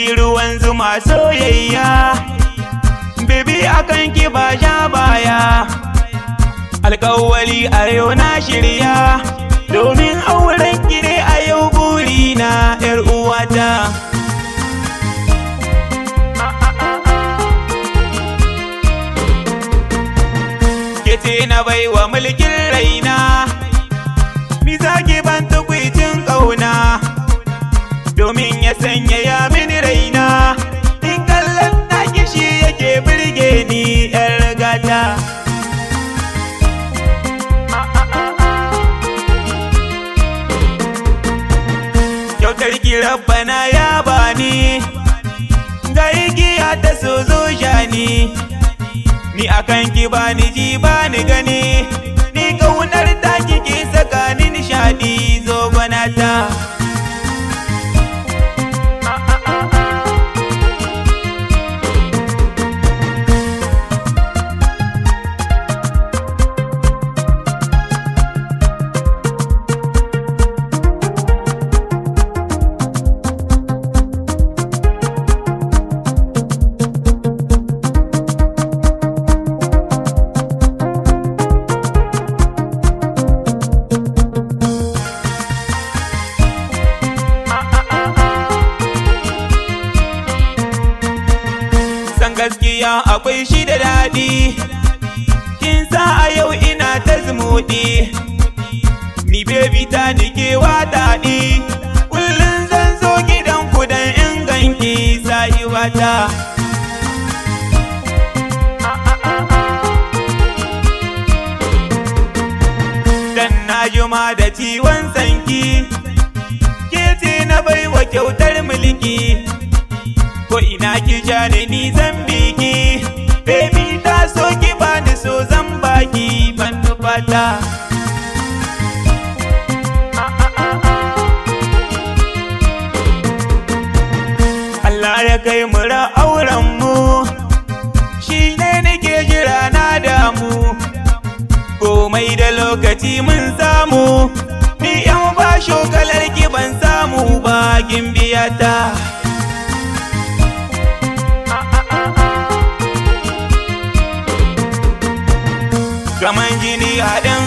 daɗi ruwan zuma soyayya, baby akan ki ba sha baya. Alƙawari a yau na shirya, domin auren ki ne a yau burina, 'yar uwata. Kece na baiwa mulkin raina, mi zaki ban tukwicin ƙauna, domin ya sanyaya mini raina. In kallon naki shi yake birge ni, 'yar gata. Kyautar ki Rabbana ya bani, ga igiya ta so zo shani. Ni akan ki bani ji bani gani, ni ƙaunar ta kike saka ni nishadi, zo gwanata. Gaskiya akwai shi da daɗi, kin sa a yau ina ta zumuɗi. Ni baby ta nike wa daɗi, kullum zan zo gidan ku dan in ganki sahiwata. Dan na juma da ciwon sanki, ke ce na baiwa kyautar mulki. Ko ina ki ja ni zan biki, baby ta so ki bani so zan baki, ban nufata. Allah ya kai mu auren mu, shi ne nake jira na damu. Komai da lokaci mun samu, ni yan ba shokalar ki ban samu ba, kin biya ta. Kaman jini haɗin